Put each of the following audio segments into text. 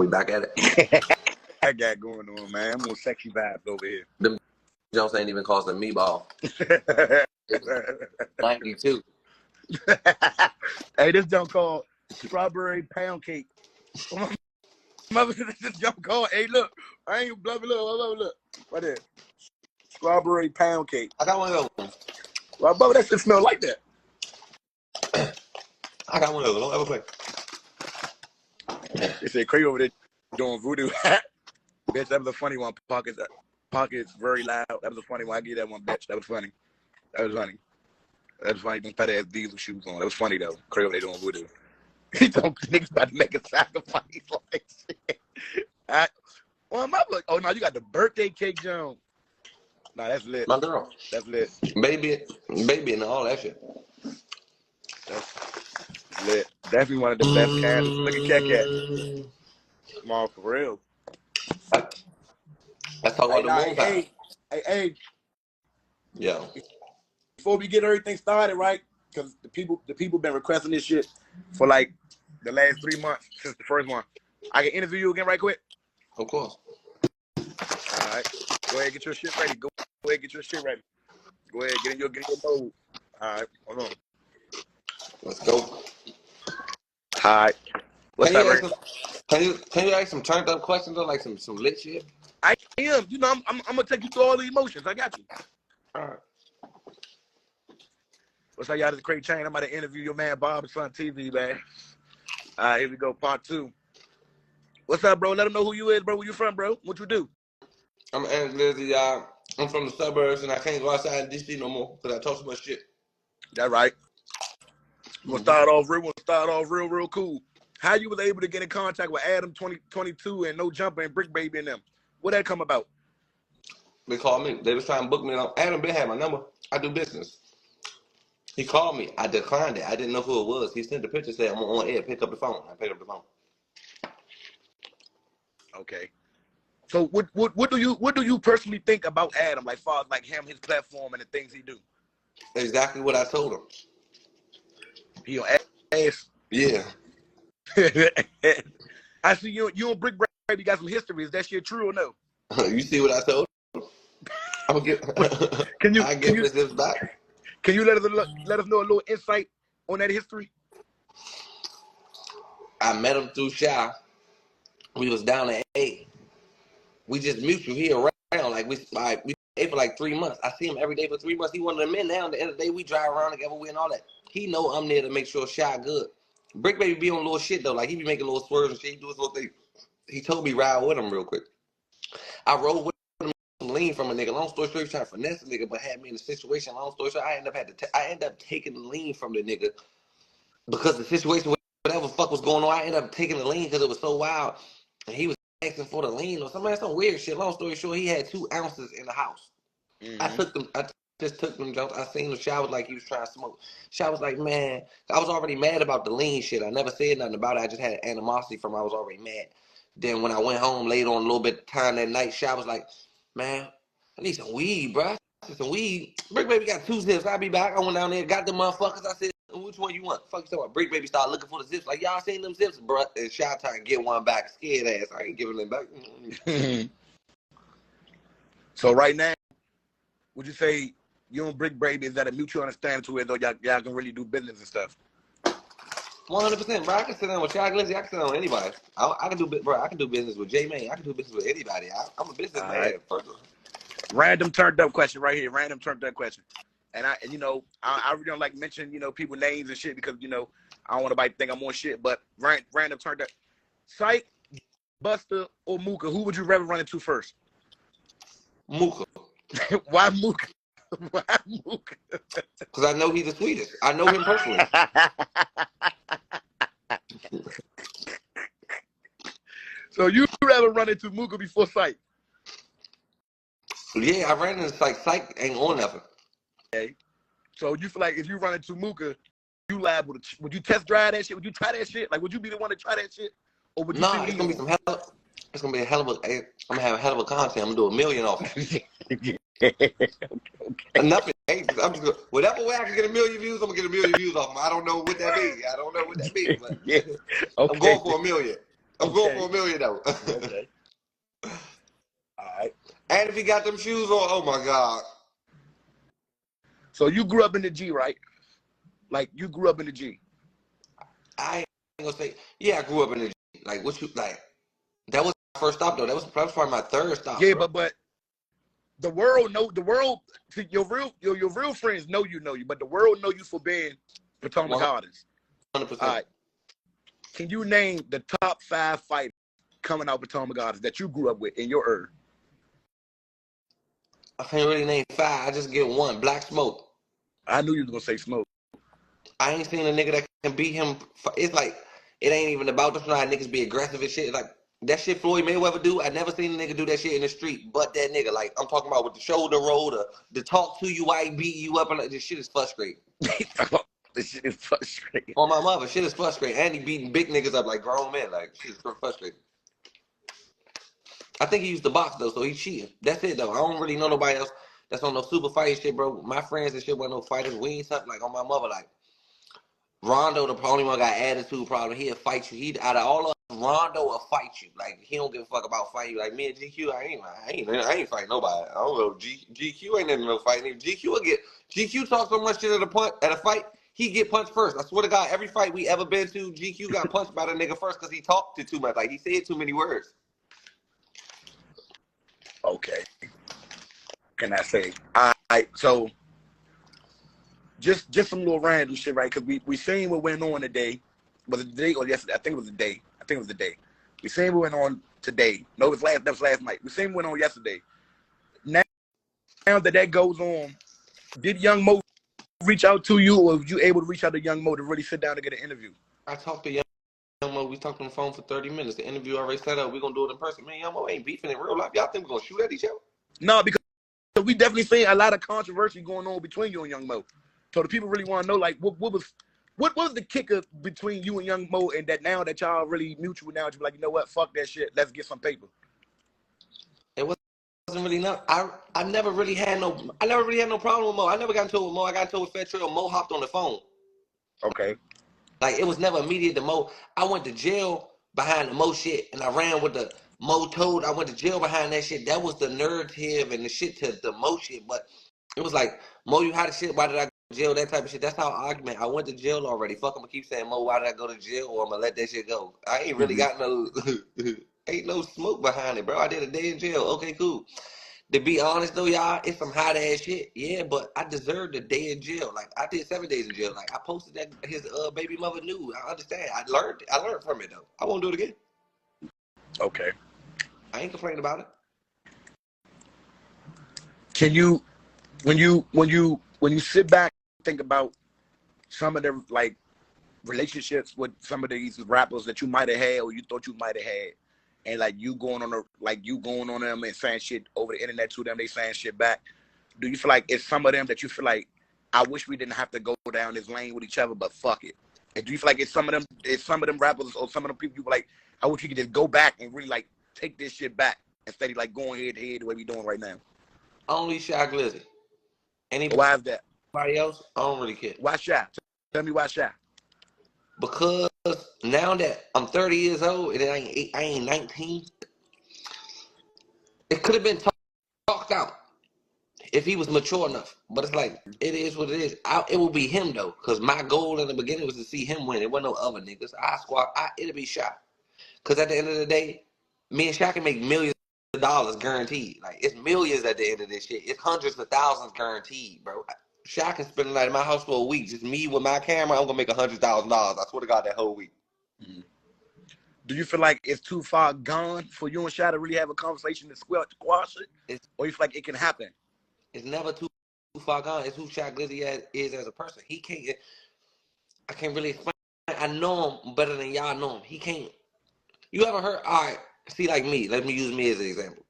we back at it. I got going on, man. I'm on sexy vibes over here. Them Jones ain't even cost a meatball. 92. Hey, this junk called strawberry pound cake. Mother, this junk called. Hey, look, I ain't bluffing. Look, right there. Strawberry pound cake. I got one of those. Well, brother, that shit smell like that. I got one of those. Don't ever play. They said Kray over there doing voodoo. Bitch, that was a funny one. Pockets very loud. That was a funny one. I give that one, bitch. That was funny. Them fat ass diesel shoes on. That was funny though. Kray over there doing voodoo. He told niggas about to make a sacrifice like shit. Oh no, you got the birthday cake, Jones. Nah, that's lit. My girl. That's lit. Baby, and all that shit. That's lit. Definitely one of the best candles. Look at Cat. Come on, for real. Let's talk about the moon pie. Hey. Yeah. Before we get everything started, right? Because the people been requesting this shit for like the last 3 months since the first one. I can interview you again right quick? Of course. All right. Go ahead, get your shit ready. Go ahead, get your shit ready. Go ahead, get in your mode. All right, hold on. Let's go. All right. What's up, Rick? Can you ask some turned up questions or like some lit shit? I am. You know, I'm gonna take you through all the emotions. I got you. All right. What's up, y'all? This is Kray Chang. I'm about to interview your man Bob on TV, man. All right, here we go, part 2. What's up, bro? Let them know who you is, bro. Where you from, bro? What you do? I'm Antglizzy, y'all. I'm from the suburbs and I can't go outside in DC no more because I talk so much shit. That right. We'll start off real cool. How you was able to get in contact with Adam 2022 and No Jumper and Brick Baby and them? Where'd that come about? They called me. They was trying to book me. Adam been had my number. I do business. He called me. I declined it. I didn't know who it was. He sent the picture, said, I'm on air. Pick up the phone. I picked up the phone. Okay. So what do you personally think about Adam, like far as like him, his platform, and the things he do? Exactly what I told him. He on ass. Yeah. I see you and Brick Baby got some history. Is that shit true or no? You see what I told him? I'm gonna get. Can you this back? Can you let us know a little insight on that history? I met him through Shy. We was down at A. We just mutual. He around like we ate for like 3 months. I see him every day for 3 months. He one of the men now. At the end of the day, we drive around together, we and all that. He know I'm there to make sure Shy good. Brick Baby be on little shit though. Like he be making little swerves and shit. He do his little thing. He told me ride with him real quick. I rode with him some lean from a nigga. Long story short, he was trying to finesse a nigga, but had me in a situation. Long story short, I ended up taking the lean from the nigga because the situation, whatever the fuck was going on, I ended up taking the lean because it was so wild. And he was asking for the lean or some weird shit. Long story short, he had 2 ounces in the house. Mm-hmm. I just took them jumps. I seen him. Shy was like he was trying to smoke. Shy was like, man, I was already mad about the lean shit. I never said nothing about it. I just had animosity from I was already mad. Then when I went home later on a little bit of time that night, Shy was like, man, I need some weed, bro. I need some weed. Brick Baby got 2 zips. I'll be back. I went down there, got them motherfuckers. I said, which one you want? Fuck you talking about? Brick Baby started looking for the zips. Like, y'all seen them zips, bro? And Shy trying to get one back. Scared ass. I ain't giving them back. So right now, would you say you and Brick Baby is that a mutual understanding to it, though y'all can really do business and stuff? 100%, bro. I can sit down with Antglizzy. I can sit down with anybody. I can do business with J May. I can do business with anybody. I'm a businessman. Right. Random turned up question right here. Random turned up question. And I really don't like mention, people names and shit because, I don't want nobody to think I'm on shit, but random turned up. Psych, Buster, or Mooka, who would you rather run into first? Mooka. Why Mooka? Why Mooka? Because I know he's the sweetest. I know him personally. So you'd rather run into Mooka before Psych? Yeah, I ran into Psych ain't on nothing. Okay. So you feel like if you run into Mooka, you liable to, would you test drive that shit? Would you try that shit? Like, would you be the one to try that shit? Or would you it's gonna be it's gonna be a hell of a, I'm gonna have a hell of a content. I'm gonna do $1 million off it. Okay. Nothing. I'm just whatever way I can get 1 million views, I'm gonna get 1 million views off them. I don't know what that means. But yeah. Okay. I'm going for $1 million. I'm going for $1 million though. Okay. All right. And if he got them shoes on, oh my God. So you grew up in the G, right? Like you grew up in the G. I ain't gonna say, yeah, I grew up in the G. Like what you like? That was my first stop though. That was probably my third stop. Yeah, bro. but the world your real friends know you, but the world know you for being Potomac Gardens. 100%. All right. Can you name the top 5 fighters coming out of Potomac Gardens that you grew up with in your era? I can't really name 5. I just get one. Black Smoke. I knew you was gonna say Smoke. I ain't seen a nigga that can beat him. It's like it ain't even about the trying niggas be aggressive and shit. It's like that shit Floyd Mayweather do. I never seen a nigga do that shit in the street, but that nigga. Like I'm talking about with the shoulder roll, the talk to you, why he beat you up, and like, this shit is frustrating. This shit is frustrating. On my mother, shit is frustrating. And he beating big niggas up like grown men. Like shit is frustrating. I think he used to box though, so he cheating. That's it though. I don't really know nobody else that's on no super fighting shit, bro. My friends and shit wasn't no fighters. We ain't something like on my mother. Like Rondo, the only one got attitude problem. He'll fight you. He out of all of us, Rondo will fight you. Like he don't give a fuck about fighting you. Like me and GQ, I ain't fighting nobody. I don't know. GQ ain't in no fighting. GQ will get GQ talk so much shit at a fight. He get punched first. I swear to God, every fight we ever been to, GQ got punched by the nigga first because he talked too much. Like he said too many words. Okay. Can I say? All right. So just some little random shit, right? Because we seen what went on today. Was it today or yesterday? I think it was the day. We seen what went on today. No, it was that was last night. We seen what went on yesterday. Now that goes on, did Young Mo reach out to you, or were you able to reach out to Young Mo to really sit down and get an interview? I talked to Young Mo. We talked on the phone for 30 minutes. The interview already set up. We're going to do it in person. Man, Young Mo ain't beefing in real life. Y'all think we're going to shoot at each other? No, because we definitely seen a lot of controversy going on between you and Young Mo. So the people really want to know, like, what was the kicker between you and Young Mo, and that now that y'all really mutual now, you're like, you know what, fuck that shit, let's get some paper. It wasn't really no. I never really had no problem with Mo. I never got into it with Mo. I got into it with Fed Trail. Mo hopped on the phone. Okay. Like it was never immediate to Mo. I went to jail behind the Mo shit, and I ran with the Mo Toad. I went to jail behind that shit. That was the narrative and the shit to the Mo shit. But it was like, Mo, you had the shit. Why did I go to jail? That type of shit. That's how argument. I went to jail already. Fuck, I'm gonna keep saying, Mo, why did I go to jail? Or I'm gonna let that shit go. I ain't really got no, ain't no smoke behind it, bro. I did a day in jail. Okay, cool. To be honest though, y'all, it's some hot ass shit. Yeah, but I deserved a day in jail. Like I did 7 days in jail. Like I posted that his baby mother knew. I understand. I learned from it though. I won't do it again. Okay. I ain't complaining about it. Can you, when you sit back and think about some of the like relationships with some of these rappers that you might have had or you thought you might have had, and like you going on them and saying shit over the internet to them, they saying shit back. Do you feel like it's some of them that you feel like, I wish we didn't have to go down this lane with each other, but fuck it? And do you feel like it's some of them rappers or some of them people you like, I wish we could just go back and really like take this shit back instead of like going head to head the way we doing right now? Only Antglizzy. Why is that? Anybody else? I don't really care. Why Shy? Tell me why Shy. Because now that I'm 30 years old and I ain't 19, it could have been talked out if he was mature enough. But it's like, it is what it is. It will be him though, because my goal in the beginning was to see him win. It wasn't no other niggas. It'll be Shy. Because at the end of the day, me and Shy can make millions of dollars guaranteed. Like, it's millions at the end of this shit. It's hundreds of thousands guaranteed, bro. Shy can spend the night in my house for a week. Just me with my camera, I'm going to make $100,000. I swear to God, that whole week. Mm-hmm. Do you feel like it's too far gone for you and Shy to really have a conversation to squash it? Or you feel like it can happen? It's never too far gone. It's who Antglizzy is as a person. I can't really explain. I know him better than y'all know him. He can't. You ever heard? All right, see, like me. Let me use me as an example.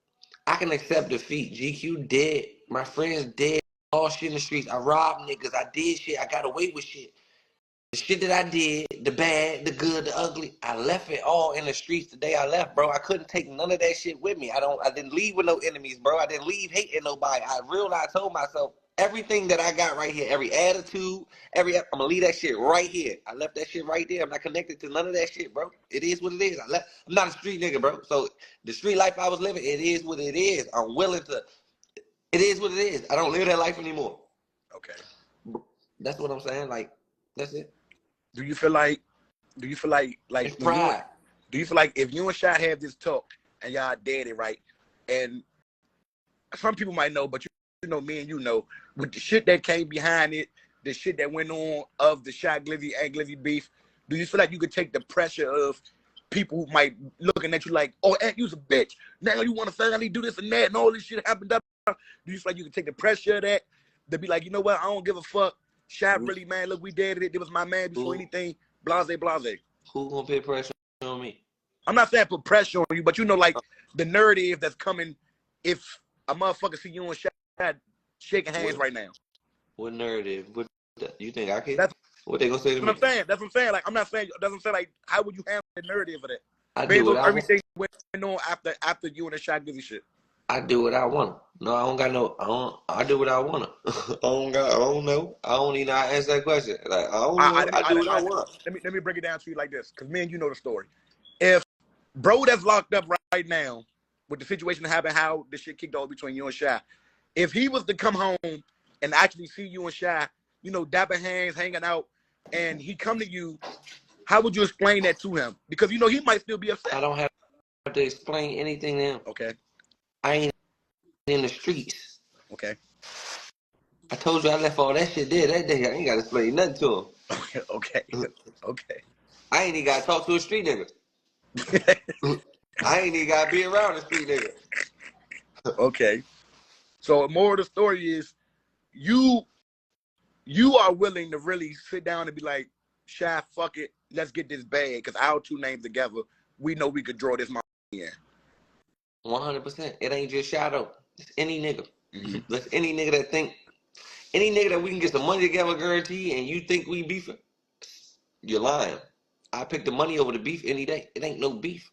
I can accept defeat. GQ dead. My friends dead. All shit in the streets. I robbed niggas. I did shit. I got away with shit. The shit that I did, the bad, the good, the ugly, I left it all in the streets the day I left, bro. I couldn't take none of that shit with me. I didn't leave with no enemies, bro. I didn't leave hating nobody. I told myself everything that I got right here, every attitude, I'm gonna leave that shit right here. I left that shit right there. I'm not connected to none of that shit, bro. It is what it is. I'm not a street nigga, bro. So the street life I was living, it is what it is. I'm willing to. It is what it is. I don't live that life anymore. Okay. That's what I'm saying. Like, that's it. Do you feel like It's pride. do you feel like if you and Shy have this talk and y'all dead it right, and some people might know, but you know, me and you know, with the shit that came behind it, the shit that went on of the Antglizzy, Antglizzy beef, do you feel like you could take the pressure of people who might looking at you like, oh, Ant, you's a bitch. Now you want to finally do this and that and all this shit happened up. Do you feel like you could take the pressure of that to be like, you know what, I don't give a fuck. Shy really, man, look, we did it. It was my man before anything. Blase, blase. Who gonna put pressure on me? I'm not saying put pressure on you, but you know, like the narrative that's coming if a motherfucker see you and Shy shaking hands right now. What narrative? What you think I can? That's what they gonna say to me? What I'm saying. That's what I'm saying. Like, I'm not saying, it doesn't say like, how would you handle the narrative of that? I Based do what on I everything went on after you and the Antglizzy shit. I do what I want. No, I don't got no. I do what I want. I don't know. I don't even know how to answer that question. Like, I don't know. I do what I want. Let me break it down to you like this, because me and you know the story. If bro that's locked up right now with the situation that happened, how the shit kicked off between you and Shy, if he was to come home and actually see you and Shy, you know, dapping hands, hanging out, and he come to you, how would you explain that to him? Because, you know, he might still be upset. I don't have to explain anything to him. Okay. I ain't in the streets. Okay. I told you I left all that shit there that day. I ain't got to explain nothing to him. Okay. Okay. I ain't even got to talk to a street nigga. I ain't even got to be around a street nigga. Okay. So more of the story is you are willing to really sit down and be like, Shy, fuck it, let's get this bag, because our two names together, we know we could draw this money in. 100%. It ain't just Shy though. It's any nigga. Mm-hmm. That's any nigga that think, any nigga that we can get some money together, guarantee, and you think we beefing, you're lying. I pick the money over the beef any day. It ain't no beef.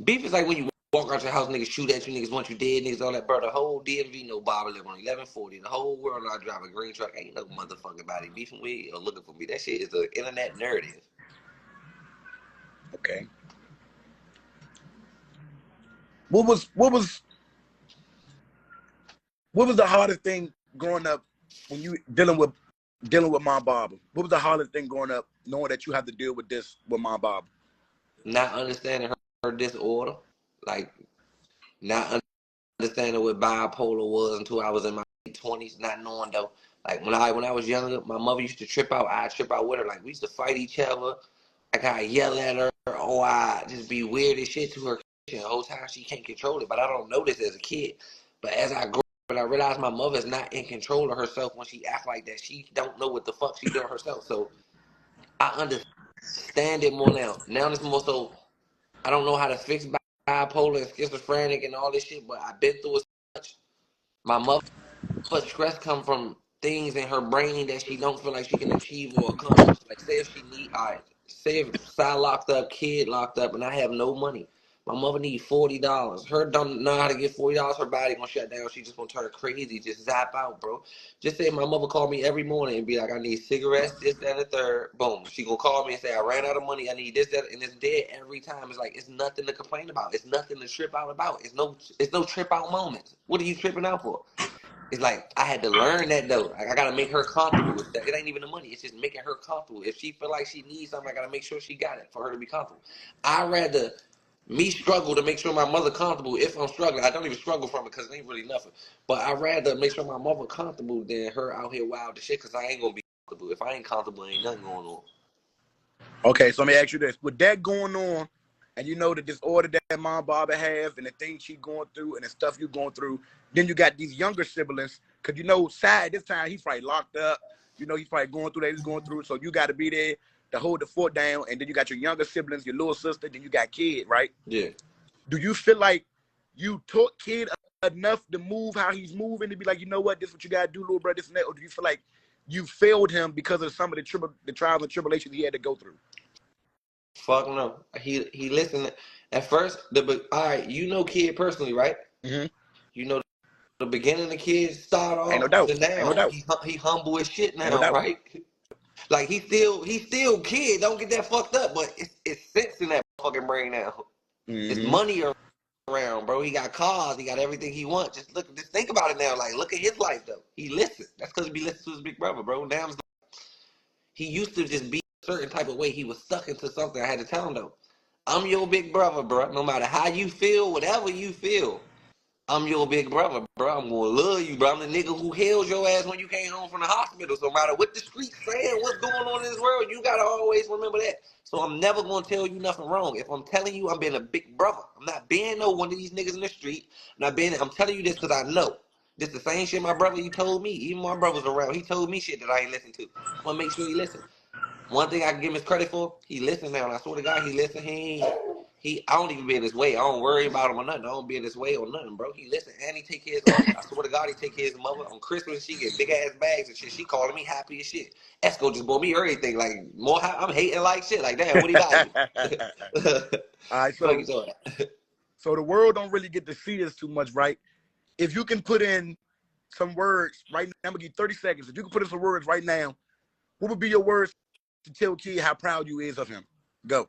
Beef is like when you walk out your house, niggas shoot at you, niggas want you dead, niggas all that, bro. The whole DMV know Bob live on 1140. The whole world know I drive a green truck. Ain't no motherfucking body beefing with or looking for me. That shit is the internet narrative. Okay. What was the hardest thing growing up when you dealing with Mom Barbara? What was the hardest thing growing up knowing that you have to deal with this with Mom Barbara? Not understanding her disorder, like not understanding what bipolar was until I was in my 20s, not knowing though. Like when I was younger, my mother used to trip out. I'd trip out with her. Like we used to fight each other. Like I yell at her, or I just be weird as shit to her. The whole time she can't control it, but I don't know this as a kid. But as I grow up, I realize my mother's not in control of herself when she act like that. She don't know what the fuck she doing herself. So I understand it more now. Now it's more so I don't know how to fix bipolar and schizophrenic and all this shit, but I've been through it so much. My mother's stress come from things in her brain that she don't feel like she can achieve or accomplish. Like say if say if Side locked up, kid locked up, and I have no money. My mother need $40. Her don't know how to get $40. Her body gonna shut down. She just gonna turn crazy, just zap out, bro. Just say my mother called me every morning and be like, I need cigarettes, this, that, and the third. Boom. She gonna call me and say, I ran out of money. I need this, that, and it's dead every time. It's like it's nothing to complain about. It's nothing to trip out about. It's no trip out moments. What are you tripping out for? It's like I had to learn that though. Like I gotta make her comfortable with that. It ain't even the money. It's just making her comfortable. If she feel like she needs something, I gotta make sure she got it for her to be comfortable. I rather me struggle to make sure my mother comfortable if I'm struggling. I don't even struggle from it because it ain't really nothing. But I rather make sure my mother comfortable than her out here wild as shit because I ain't gonna be comfortable. If I ain't comfortable, ain't nothing going on. Okay, so let me ask you this. With that going on, and you know the disorder that Mom Barbara have and the things she going through and the stuff you going through, then you got these younger siblings, because you know Side this time he's probably locked up. You know he's probably going through that he's going through, so you got to be there to hold the fort down. And then you got your younger siblings, your little sister, then you got Kid, right? Yeah. Do you feel like you taught Kid enough to move how he's moving to be like, you know what, this is what you got to do, little brother, this and that? Or do you feel like you failed him because of some of the trials and tribulations he had to go through? Fuck no. He listened at first. All right, you know Kid personally, right? Mm-hmm. You know the beginning the kid start Ain't no off doubt. to Ain't no now. doubt. He humble as shit Ain't no now, doubt. right? Like he still kid. Don't get that fucked up, but it's sense in that fucking brain now. It's Mm-hmm. money around, bro. He got cars. He got everything he wants. Just think about it now. Like look at his life though. He listens. That's because he be listening to his big brother, bro. Now he used to just be a certain type of way. He was stuck into something. I had to tell him though. I'm your big brother, bro. No matter how you feel, whatever you feel. I'm your big brother, bro. I'm gonna love you, bro. I'm the nigga who held your ass when you came home from the hospital. So no matter what the streets saying, what's going on in this world, you gotta always remember that. So I'm never gonna tell you nothing wrong. If I'm telling you I'm being a big brother, I'm not being no one of these niggas in the street. I'm telling you this because I know. This the same shit my brother he told me. Even my brother's around. He told me shit that I ain't listen to. I'm gonna make sure he listen. One thing I can give him his credit for, he listens now. And I swear to God, he listen. I don't even be in his way. I don't worry about him or nothing. I don't be in his way or nothing, bro. He listen and he take care of his mother. I swear to God, he take care of his mother. On Christmas, she get big ass bags and shit. She calling me happy as shit. Esco just bought me everything. Like I'm hating like shit. Like damn, what he buy you? All right, Fuck you so so the world don't really get to see this too much, right? If you can put in some words right now, I'm gonna give you 30 seconds. If you can put in some words right now, what would be your words to tell Kid how proud you is of him? Go.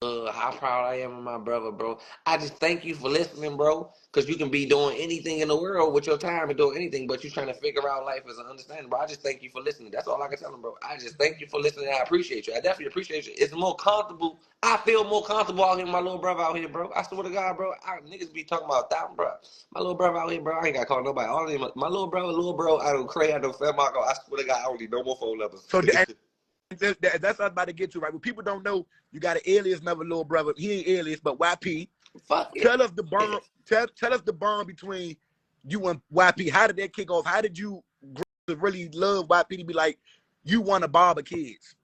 How proud I am of my brother, bro. I just thank you for listening, bro. Because you can be doing anything in the world with your time and doing anything, but you're trying to figure out life as an understanding, bro. I just thank you for listening. That's all I can tell him, bro. I just thank you for listening. I appreciate you. I definitely appreciate you. It's more comfortable. I feel more comfortable out here with my little brother out here, bro. I swear to God, bro. Niggas be talking about that, bro. My little brother out here, bro. I ain't got to call nobody. All of them, my little bro. I don't Kray. I don't Fat Marco. I swear to God, I don't need no more phone numbers. So that's what I'm about to get to, right? When people don't know, you got an alias, never little brother. He ain't alias, but YP. Fuck it. Tell us the bond. Tell us the bond between you and YP. How did that kick off? How did you grow to really love YP to be like, you want to barber kids?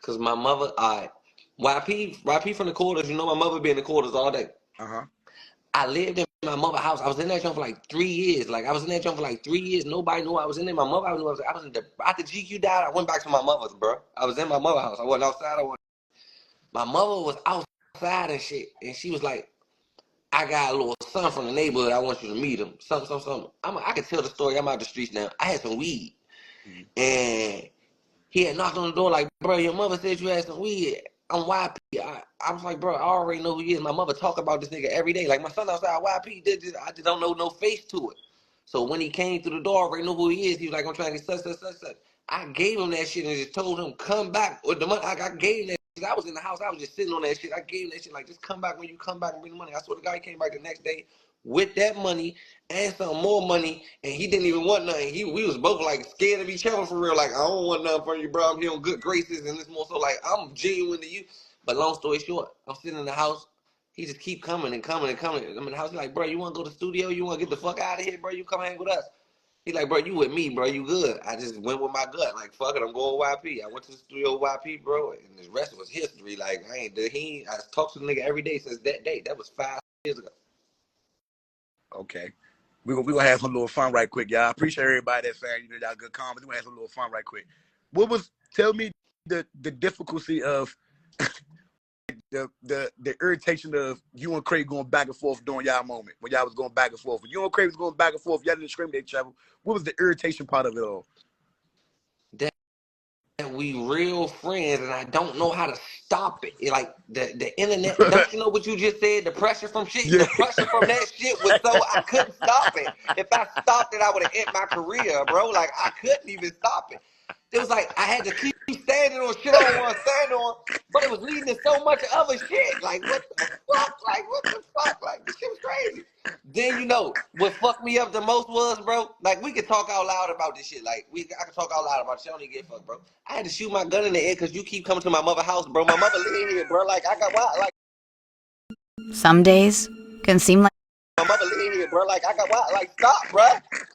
Cause my mother, YP from the quarters. You know my mother be in the quarters all day. Uh-huh. I lived in my mother's house. I was in that joint for like 3 years. Like I was in that joint for like 3 years. Nobody knew I was in there. My mother knew I was in there. After GQ died, I went back to my mother's, bro. I was in my mother's house. I wasn't outside. My mother was outside and shit, and she was like, "I got a little son from the neighborhood. I want you to meet him." Something. I can tell the story. I'm out the streets now. I had some weed, and he had knocked on the door like, bro, your mother said you had some weed. I'm YP. I was like, bro, I already know who he is. My mother talk about this nigga every day. Like, my son outside YP, I just don't know no face to it. So when he came through the door, I already know who he is. He was like, I'm trying to get such. I gave him that shit and just told him, come back with the money. I gave him that shit. I was in the house. I was just sitting on that shit. I gave him that shit. Like, just come back when you come back and bring the money. I swear the guy came back the next day with that money and some more money, and he didn't even want nothing. We was both like scared of each other for real. Like, I don't want nothing from you, bro. I'm here on good graces, and it's more so like I'm genuine to you. But long story short, I'm sitting in the house. He just keep coming and coming and coming. I'm in the house. He's like, bro, you want to go to the studio? You want to get the fuck out of here, bro? You come hang with us. He's like, bro, you with me, bro. You good. I just went with my gut. Like, fuck it, I'm going YP. I went to the studio with YP, bro, and the rest was history. Like, I talked to the nigga every day since that day. That was 5 years ago. Okay. We gonna have some little fun right quick, y'all. I appreciate everybody that's saying, y'all good comments. We're gonna have some little fun right quick. Tell me the difficulty of the irritation of you and Cray going back and forth during y'all moment when y'all was going back and forth. When you and Cray was going back and forth, y'all didn't scream at each other. What was the irritation part of it all? That we real friends, and I don't know how to stop it. Like the internet, don't you know what you just said? The pressure from shit, Yeah. the pressure from that shit was so I couldn't stop it. If I stopped it, I would have ended my career, bro. Like I couldn't even stop it. It was like I had to keep standing on shit I don't want to stand on, but it was leading to so much other shit. Like what the fuck? Like what the fuck? Like this shit was crazy. Then you know what fucked me up the most was, bro. Like we could talk out loud about this shit. I could talk out loud about shit. I don't even get fucked, bro. I had to shoot my gun in the air because you keep coming to my mother's house, bro. My mother live here, bro. Like I got why, like Some days can seem like my mother live here, bro. Like I got why, like stop, bro.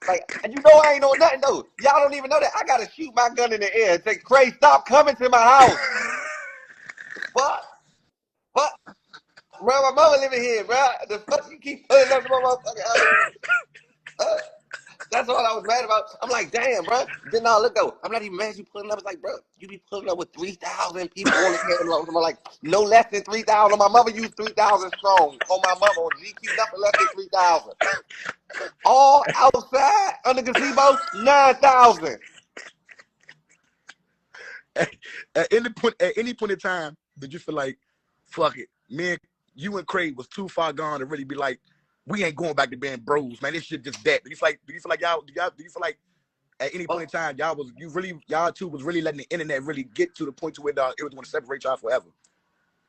Like and you know I ain't know nothing though. Y'all don't even know that. I gotta shoot my gun in the air and say, Cray, stop coming to my house. What? What? Bro, my mother living here, bro. The fuck you keep putting up to my motherfucking house? That's all I was mad about. I'm like, damn, bro. Then I look though. I'm not even mad at you pulling up. It's like, bro, you be pulling up with 3,000 people on the camera. I'm like, no less than 3,000. My mother used 3,000 strong on my mother on GQ. Nothing less than 3,000. All outside on the gazebo, 9,000. At any point in time, did you feel like, fuck it, me and you and Cray was too far gone to really be like, we ain't going back to being bros, man. This shit just dead. Do you feel like y'all? Do you feel like at any point in time y'all two was really letting the internet really get to the point to where it was going to separate y'all forever?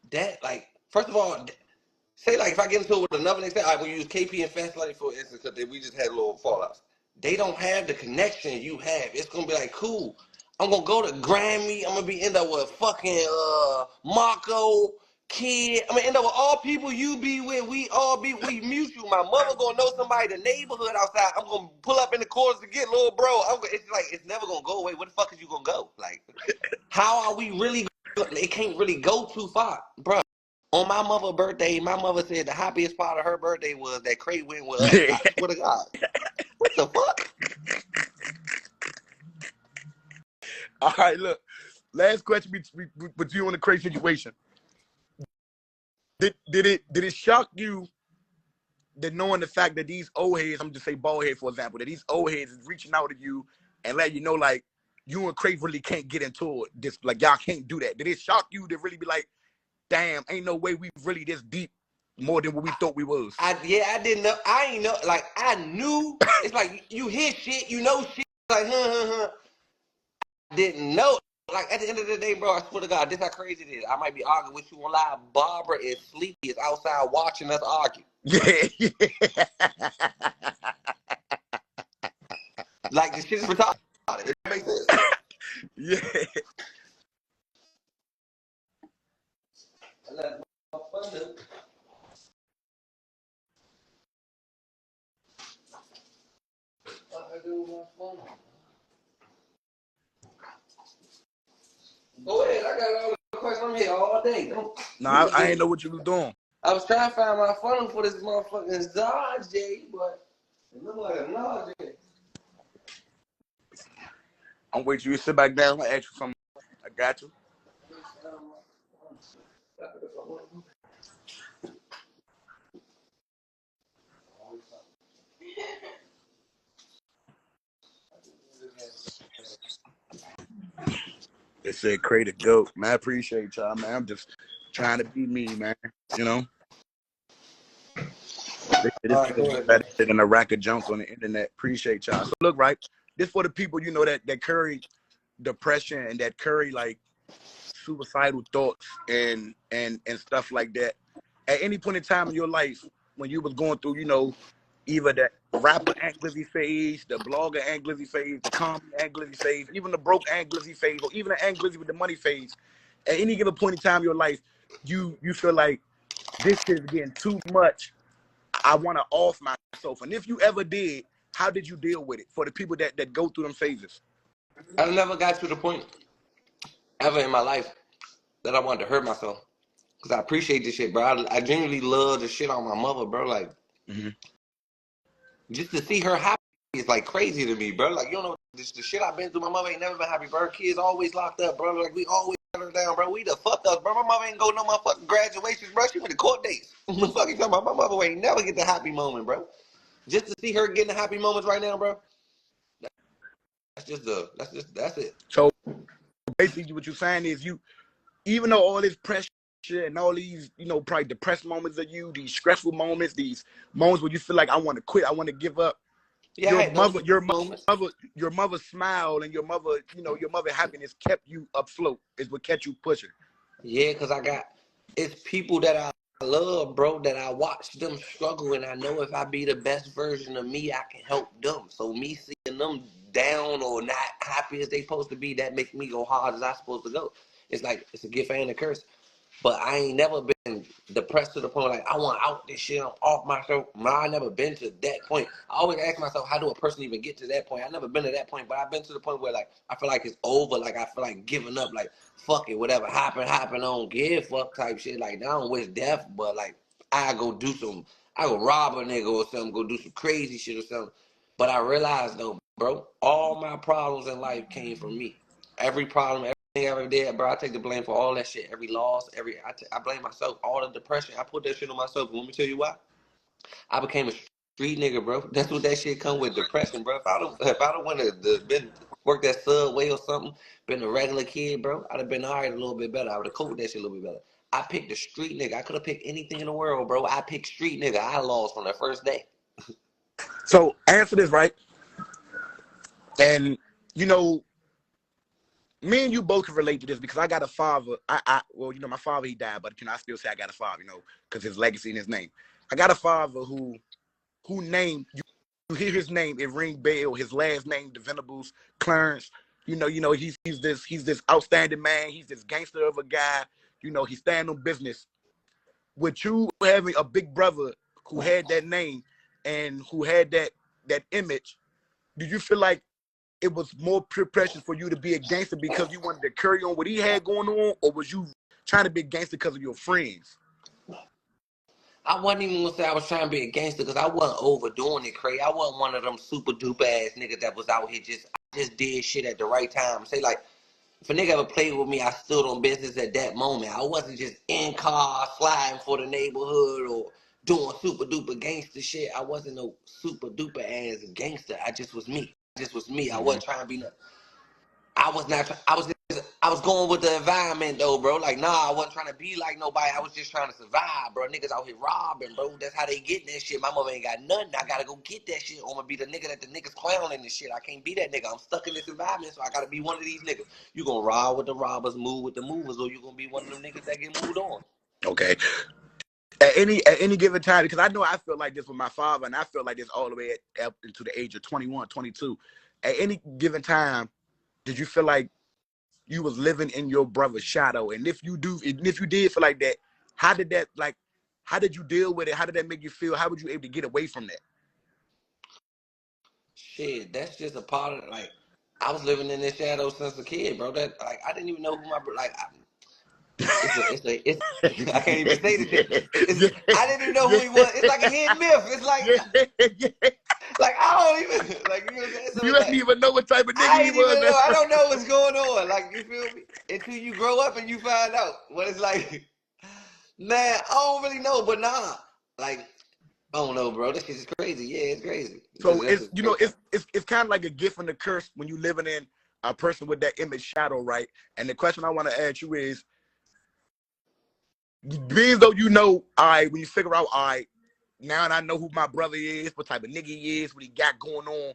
That like, first of all, say like if I get into it with another nigga, I will use KP and Fast Lady for instance, because we just had a little fallouts. They don't have the connection you have. It's gonna be like, cool. I'm gonna go to Grammy. I'm gonna be end up with fucking Marco, Kid. I'm gonna end up with all people you be with. We mutual. My mother gonna know somebody in the neighborhood outside. I'm gonna pull up in the corners to get little bro. It's like it's never gonna go away. Where the fuck is you gonna go? Like, how are we really? It can't really go too far, bro. On my mother's birthday, my mother said the happiest part of her birthday was that Cray went with us. I swear to God. What the fuck? All right, look. Last question with you on the Cray situation. Did it shock you that knowing the fact that these old heads, I'm just say bald head for example, that these old heads is reaching out to you and letting you know like you and Cray really can't get into this, like y'all can't do that? Did it shock you to really be like, damn, ain't no way we really this deep more than what we thought we was? I didn't know. I ain't know. Like, I knew. It's like, you hear shit, you know shit. Like, I didn't know. Like, at the end of the day, bro, I swear to God, this how crazy it is. I might be arguing with you on live. Barbara is sleepy, is outside watching us argue. Yeah. Like, this shit is retarded. It makes sense. Yeah. Go ahead, I got all the questions. I'm here all day. No, I ain't know what you was doing. I was trying to find my funnel for this motherfucking Zaj, but it looked like a nausea. I'm waiting you to sit back down. I ask you something. I got you. They said Cray the GOAT. Man, I appreciate y'all, man. I'm just trying to be me, man. You know? This is better than a rack of junk on the internet. Appreciate y'all. So look, right? This for the people, you know, that carry depression and that carry like suicidal thoughts and stuff like that. At any point in time in your life when you was going through, you know, either that rapper Antglizzy phase, the blogger Antglizzy phase, the comedy Antglizzy phase, even the broke Antglizzy phase, or even the Antglizzy with the money phase, at any given point in time in your life, you feel like this is getting too much. I want to off myself. And if you ever did, how did you deal with it for the people that go through them phases? I never got to the point ever in my life that I wanted to hurt myself. Because I appreciate this shit, bro. I genuinely love the shit on my mother, bro. Like, just to see her happy is like crazy to me, bro. Like, you don't know, the shit I've been through. My mother ain't never been happy, bro. Kids always locked up, bro. Like, we always let her down, bro. We the fucked up, bro. My mother ain't go no motherfucking graduations, bro. She went to court dates. What the fuck you talking about? My mother ain't never get the happy moment, bro. Just to see her getting the happy moments right now, bro. That's it. So basically what you're saying is even though all this pressure and all these, you know, probably depressed moments of you, these stressful moments, these moments where you feel like I want to quit, I want to give up. Yeah, your mother's smile and your mother, you know, your mother happiness kept you afloat, is what kept you pushing. Yeah, because it's people that I love, bro, that I watch them struggle, and I know if I be the best version of me, I can help them. So me seeing them down or not happy as they supposed to be, that makes me go hard as I supposed to go. It's like, it's a gift and a curse. But I ain't never been depressed to the point like I want out this shit, I'm off myself. No, I never been to that point. I always ask myself, how do a person even get to that point? I never been to that point, but I've been to the point where like I feel like it's over, like I feel like giving up, like fuck it, whatever happened, I don't give fuck type shit. Like I don't wish death, but like I go do I go rob a nigga or something, go do some crazy shit or something. But I realized though, bro, all my problems in life came from me. Every problem, everything I ever did, bro, I take the blame for all that shit. Every loss, I blame myself. All the depression, I put that shit on myself. Let me tell you why. I became a street nigga, bro. That's what that shit come with, depression, bro. If I don't want to been worked at Subway or something, been a regular kid, bro, I'd have been all right a little bit better. I would have coped with that shit a little bit better. I picked the street nigga. I could have picked anything in the world, bro. I picked street nigga. I lost from the first day. So answer this right, and you know, me and you both can relate to this because I got a father. Well, you know, my father he died, but you know, I still say I got a father, you know, because his legacy and his name. I got a father who named you hear his name, it ring bell. His last name, the Venables Clarence. You know, he's this outstanding man. He's this gangster of a guy. You know, he's standing on business. With you having a big brother who had that name and who had that image, do you feel like it was more precious for you to be a gangster because you wanted to carry on what he had going on, or was you trying to be a gangster because of your friends? I wasn't even gonna say I was trying to be a gangster because I wasn't overdoing it, Cray. I wasn't one of them super duper ass niggas that was out here I just did shit at the right time. Say like if a nigga ever played with me, I stood on business at that moment. I wasn't just in car sliding for the neighborhood or doing super duper gangster shit. I wasn't no super duper ass gangster. I just was me. I Mm-hmm. wasn't trying to be nothing. I was not. I was going with the environment though, bro. Like, nah, I wasn't trying to be like nobody. I was just trying to survive, bro. Niggas out here robbing, bro. That's how they getting that shit. My mama ain't got nothing. I gotta go get that shit. I'm gonna be the nigga that the niggas clowning and shit. I can't be that nigga. I'm stuck in this environment, so I gotta be one of these niggas. You gonna rob with the robbers, move with the movers, or you gonna be one of them niggas that get moved on. Okay. At any given time, because I know I feel like this with my father, and I feel like this all the way up into the age of 21, 22. At any given time, did you feel like you was living in your brother's shadow? And if you did feel like that, how did you deal with it? How did that make you feel? How were you able to get away from that? Shit, that's just a part of like. I was living in this shadow since a kid, bro. That like I didn't even know who my like. It's I can't even say this shit. I didn't even know who he was. It's like a hidden myth. It's like I don't even like you know what I'm saying. So You it's didn't like even know what type of nigga I he ain't was. even know. I don't know what's going on. Like you feel me? Until you grow up and you find out what it's like. Man, I don't really know, but nah, like I don't know, bro. This shit is crazy. Yeah, it's crazy. So That's it's just crazy. it's kind of like a gift and a curse when you living in a person with that image shadow, right? And the question I want to ask you is, being though you know, all right, when you figure out, all right, now I know who my brother is, what type of nigga he is, what he got going on.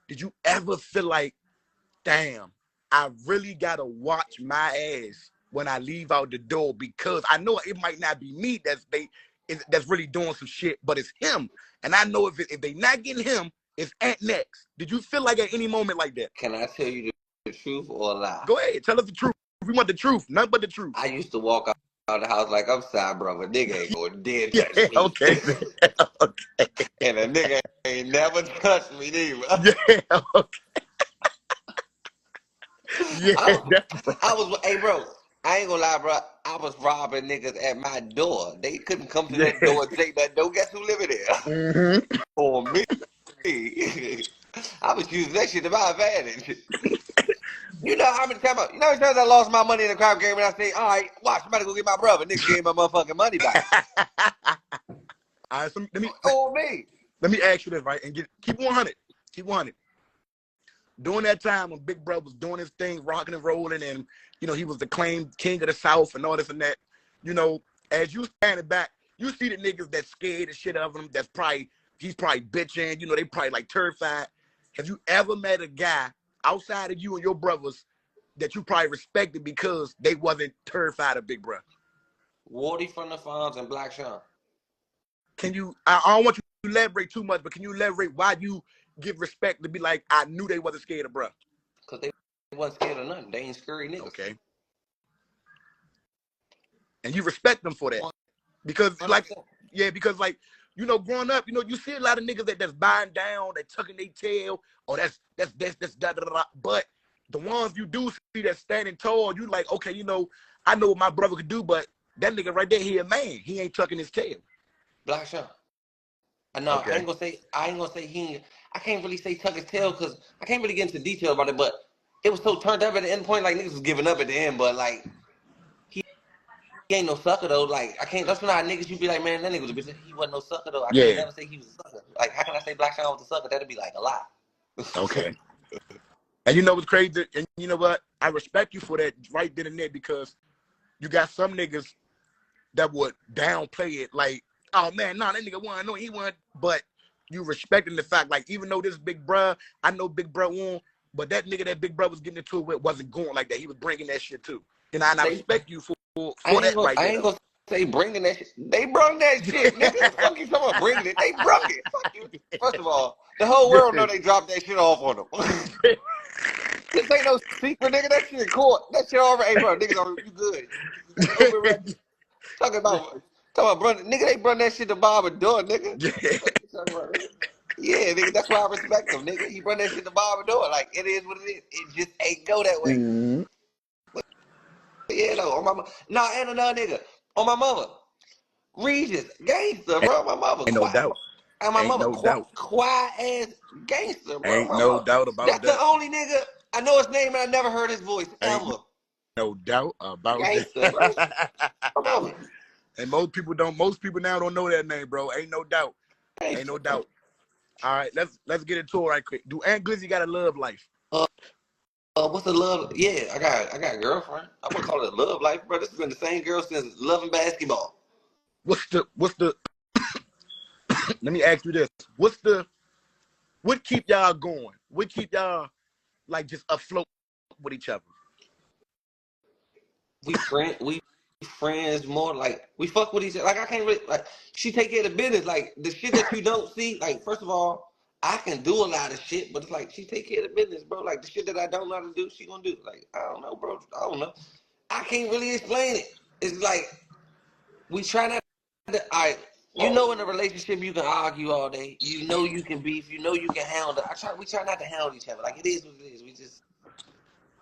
Did you ever feel like, damn, I really gotta watch my ass when I leave out the door because I know it might not be me that's really doing some shit, but it's him. And I know if they not getting him, it's Ant next. Did you feel like at any moment like that? Can I tell you the truth or a lie? Go ahead, tell us the truth. We want the truth, nothing but the truth. I used to walk out the house like I'm sorry, brother. Nigga ain't gonna dare Yeah, touch me. okay, man. Okay. And a nigga ain't never touched me neither. Yeah, okay. Yeah, I was, hey, bro. I ain't gonna lie, bro. I was robbing niggas at my door. They couldn't come to yeah. that door and take that door. Guess who living there? Mm-hmm. Or me. I was using that shit to my advantage. You know how many times I lost my money in the crap game and I say, all right, watch, somebody go get my brother. Nigga gave my motherfucking money back. All right, so Oh, me. let me ask you this, right? And keep 100. Keep 100. During that time when Big Brother was doing his thing, rocking and rolling, and you know he was the claimed king of the South and all this and that. You know, as you standing back, you see the niggas that scared the shit of him. He's probably bitching. You know, they probably like terrified. Have you ever met a guy outside of you and your brothers that you probably respected because they wasn't terrified of Big Brother? Wardy from the Farms and Black Sean. Can you? I don't want you to elaborate too much, but can you elaborate why you give respect to be like, I knew they wasn't scared of bruh? Because they wasn't scared of nothing. They ain't scary niggas. Okay. And you respect them for that. Because 100%. because you know, growing up, you know, you see a lot of niggas that's buying down, that tucking their tail, or that's da, da, da, da. But the ones you do see that standing tall, you like, okay, you know, I know what my brother could do, but that nigga right there, he a man. He ain't tucking his tail. Black Sean. No, Okay. I ain't gonna say he. I can't really say tuck his tail because I can't really get into detail about it. But it was so turned up at the end point, like niggas was giving up at the end. But like he ain't no sucker though. Like I can't. That's not niggas. You be like, man, that nigga was a bitch. He wasn't no sucker though. I can't Yeah. never say he was a sucker. Like how can I say Black Sean was a sucker? That'd be like a lie. Okay. And you know what's crazy? And you know what? I respect you for that right then and there because you got some niggas that would downplay it like, oh man, nah, that nigga won. No, he won. But you respecting the fact, like, even though this big bruh, I know big bruh won, but that nigga that big bruh was getting into it with wasn't going like that. He was bringing that shit too. And I respect you for that right I there ain't though. gonna say bringing that shit. They brung that shit, nigga. Fuck you talking about bringing it. They brung it. Fuck you. First of all, the whole world know they dropped that shit off on them. This ain't no secret, nigga. That shit in court. That shit already, hey, bro. Niggas, you good. Talking about, bro. Nigga, they brung that shit to Bob and Door, nigga. What you talking about, nigga? Yeah, nigga. That's why I respect him, nigga. He brung that shit to Bob and Door. Like, it is what it is. It just ain't go that way. Mhm. Yeah, though. On my nah, and another nigga. On my mother. Regis, gangster, bro. My mother, Ain't no quiet. doubt. And my Ain't mother, no doubt. quiet ass gangster, bro. Ain't My no mother. doubt about That's the that. only nigga. I know his name and I never heard his voice Ain't ever. no doubt about Gangster, bro. that. My mother. And most people now don't know that name, bro. Ain't no doubt. Ain't Gangster, no bro. doubt. All right, let's get into it right quick. Do Antglizzy got a love life? What's the love? Yeah, I got a girlfriend. I wouldn't call it a love life, bro. This has been the same girl since loving basketball. What's the let me ask you this. What keep y'all going? What keep y'all like just afloat with each other? We friends more like we fuck with each other. Like I can't really like she take care of the business. Like the shit that you don't see, like first of all, I can do a lot of shit, but it's like she take care of the business, bro. Like the shit that I don't know how to do, she gonna do. Like, I don't know, bro. I don't know. I can't really explain it. It's like we try not to you know in a relationship you can argue all day. You know you can beef, you know you can hound. We try not to hound each other. Like it is what it is. We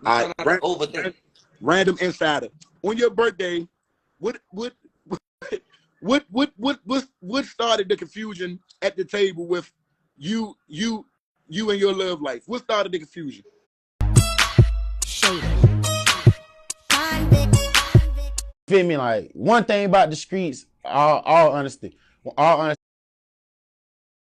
All try not to right, overthink. random insider. On your birthday, what what started the confusion at the table with you and your love life? What started the confusion? Feel me? Like one thing about the streets, all honesty,